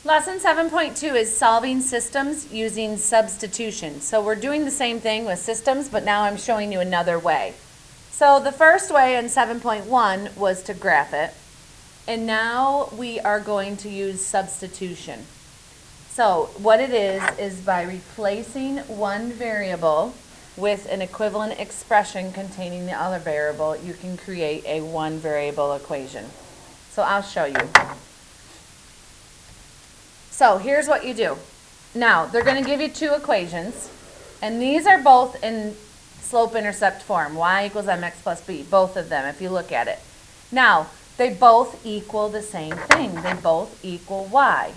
Lesson 7.2 is solving systems using substitution. So we're doing the same thing with systems, but now I'm showing you another way. So the first way in 7.1 was to graph it, and now we are going to use substitution. So what it is by replacing one variable with an equivalent expression containing the other variable, you can create a one variable equation. So I'll show you. So here's what you do. Now, they're going to give you two equations, and these are both in slope-intercept form, y equals mx plus b, both of them, if you look at it. Now, they both equal the same thing. They both equal y.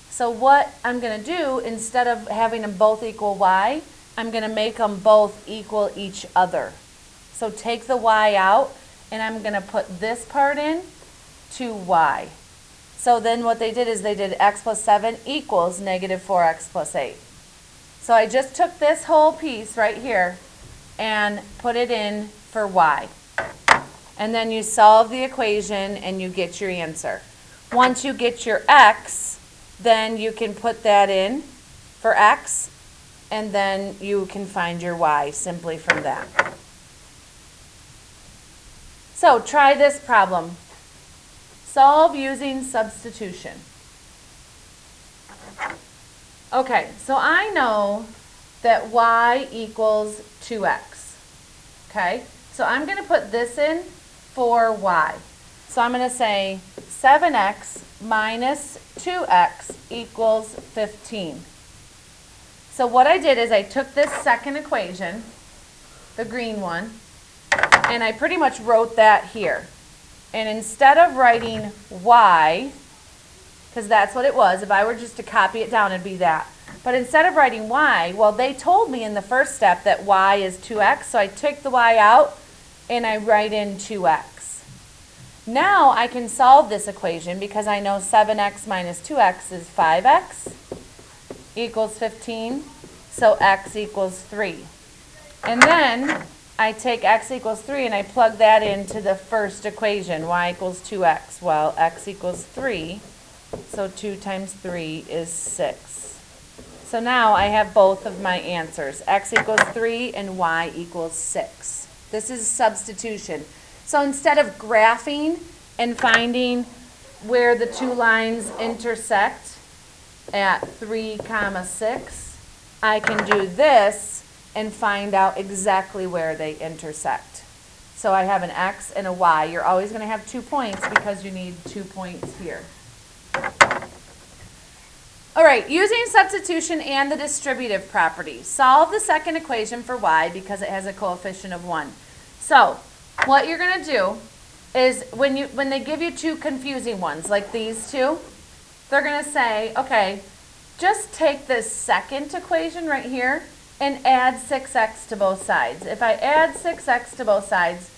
So what I'm going to do, instead of having them both equal y, I'm going to make them both equal each other. So take the y out, and I'm going to put this part in to y. So then what they did is they did x plus 7 equals negative 4x plus 8. So I just took this whole piece right here and put it in for y. And then you solve the equation and you get your answer. Once you get your x, then you can put that in for x, and then you can find your y simply from that. So try this problem. Solve using substitution. Okay, so I know that y equals 2x. Okay, so I'm going to put this in for y. So I'm going to say 7x minus 2x equals 15. So what I did is I took this second equation, the green one, and I pretty much wrote that here. And instead of writing y, because that's what it was, if I were just to copy it down, it'd be that. But instead of writing y, well, they told me in the first step that y is 2x, so I took the y out and I write in 2x. Now I can solve this equation because I know 7x minus 2x is 5x equals 15, so x equals 3. And then I take x equals 3 and I plug that into the first equation, y equals 2x. Well, x equals 3, so 2 times 3 is 6. So now I have both of my answers. X equals 3 and y equals 6. This is substitution. So instead of graphing and finding where the two lines intersect at 3, 6, I can do this and find out exactly where they intersect. So I have an x and a y. You're always going to have 2 points because you need 2 points here. All right, using substitution and the distributive property. Solve the second equation for y because it has a coefficient of 1. So what you're going to do is when they give you two confusing ones like these two, they're going to say, okay, just take this second equation right here and add 6x to both sides. If I add 6x to both sides,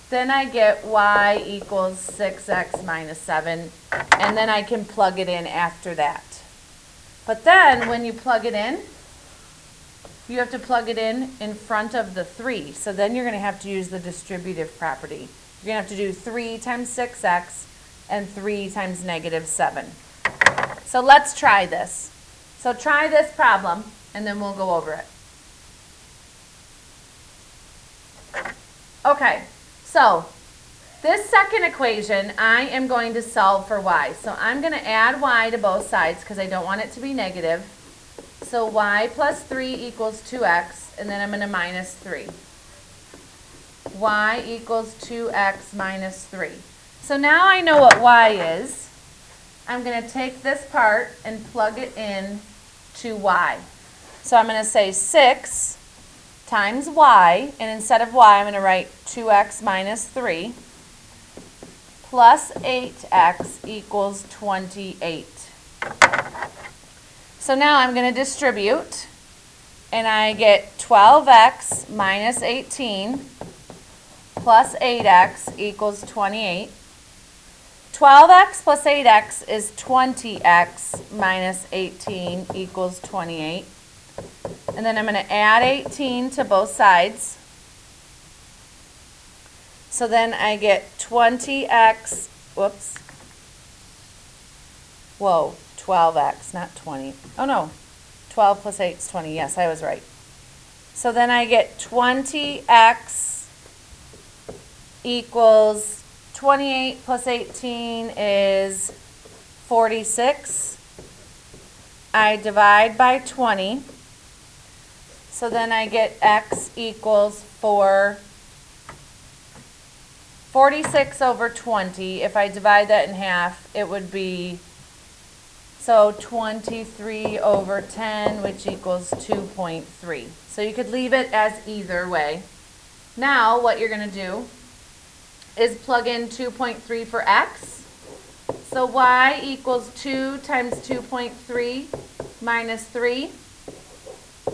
then I get y equals 6x minus 7, and then I can plug it in after that. But then when you plug it in, you have to plug it in front of the 3. So then you're going to have to use the distributive property. You're going to have to do 3 times 6x and 3 times negative 7. So let's try this. So try this problem, and then we'll go over it. Okay, so this second equation, I am going to solve for y. So I'm going to add y to both sides because I don't want it to be negative. So y plus 3 equals 2x, and then I'm going to minus 3. Y equals 2x minus 3. So now I know what y is. I'm going to take this part and plug it in to y. So I'm going to say 6 times y, and instead of y, I'm going to write 2x minus 3 plus 8x equals 28. So now I'm going to distribute, and I get 12x minus 18 plus 8x equals 28. 12x plus 8x is 20x minus 18 equals 28. And then I'm going to add 18 to both sides. So then I get 20x, whoops, whoa, 12x, not 20. Oh no, 12 plus 8 is 20. Yes, I was right. So then I get 20x equals 28 plus 18 is 46. I divide by 20. So then I get x equals 46 over 20. If I divide that in half, it would be, so 23 over 10, which equals 2.3. So you could leave it as either way. Now what you're going to do is plug in 2.3 for x. So y equals 2 times 2.3 minus 3.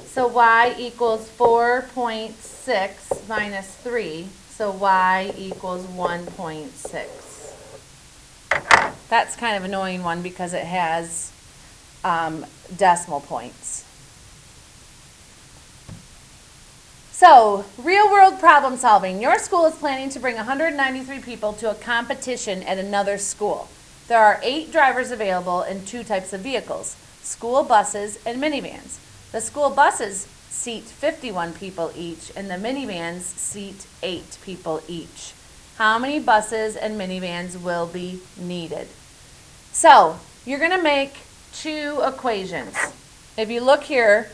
So y equals 4.6 minus 3. So y equals 1.6. That's kind of an annoying one because it has decimal points. So, real-world problem solving. Your school is planning to bring 193 people to a competition at another school. There are 8 drivers available in 2 types of vehicles, school buses and minivans. The school buses seat 51 people each, and the minivans seat 8 people each. How many buses and minivans will be needed? So, you're going to make 2 equations. If you look here,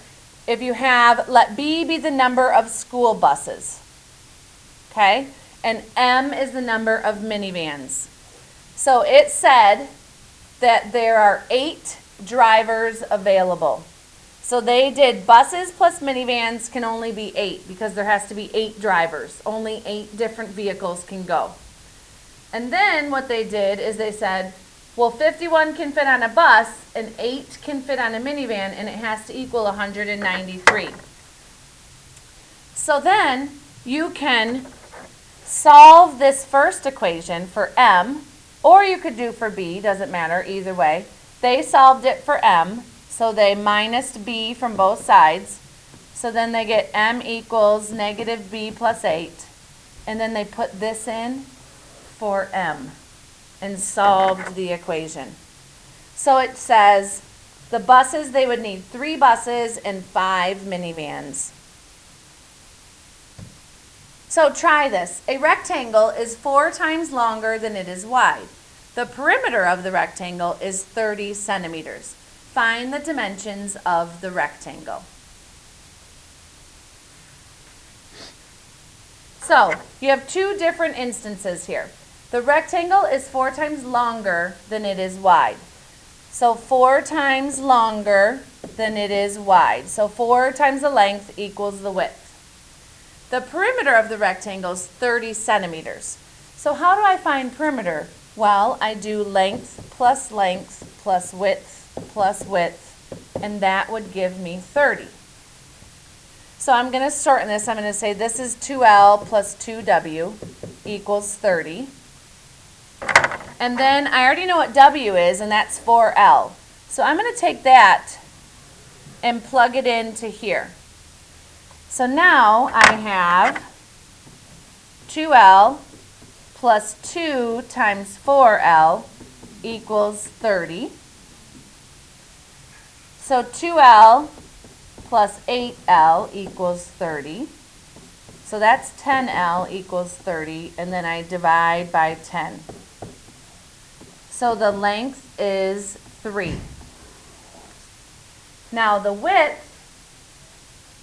if you have, let B be the number of school buses, okay, and M is the number of minivans. So it said that there are 8 drivers available. So they did buses plus minivans can only be 8 because there has to be 8 drivers. Only 8 different vehicles can go. And then what they did is they said, well, 51 can fit on a bus and 8 can fit on a minivan, and it has to equal 193. So then you can solve this first equation for M, or you could do for B, doesn't matter, either way. They solved it for M, so they minused B from both sides. So then they get M equals negative B plus 8, and then they put this in for M and solved the equation. So it says the buses, they would need 3 buses and 5 minivans. So try this. A rectangle is 4 times longer than it is wide. The perimeter of the rectangle is 30 centimeters. Find the dimensions of the rectangle. So you have 2 different instances here. The rectangle is 4 times longer than it is wide. So 4 times longer than it is wide. So 4 times the length equals the width. The perimeter of the rectangle is 30 centimeters. So how do I find perimeter? Well, I do length plus width, and that would give me 30. So I'm going to shorten this. I'm going to say this is 2L plus 2W equals 30. And then I already know what W is, and that's 4L. So I'm going to take that and plug it into here. So now I have 2L plus 2 times 4L equals 30. So 2L plus 8L equals 30. So that's 10L equals 30, and then I divide by 10. So the length is 3. Now the width,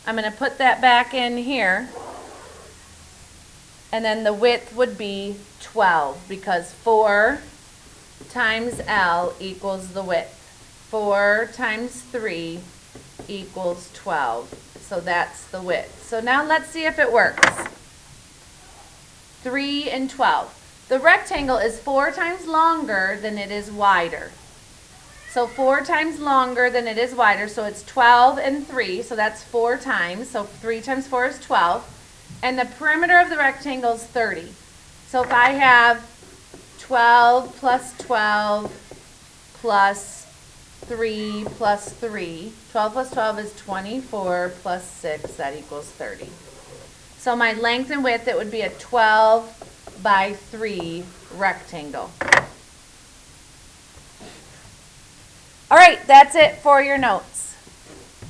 I'm going to put that back in here, and then the width would be 12 because 4 times L equals the width. 4 times 3 equals 12. So that's the width. So now let's see if it works. 3 and 12. The rectangle is 4 times longer than it is wider. So 4 times longer than it is wider, so it's 12 and 3, so that's 4 times. So 3 times 4 is 12. And the perimeter of the rectangle is 30. So if I have 12 plus 12 plus 3 plus 3, 12 plus 12 is 24 plus 6, that equals 30. So my length and width, it would be a 12 by 3 rectangle. All right, that's it for your note.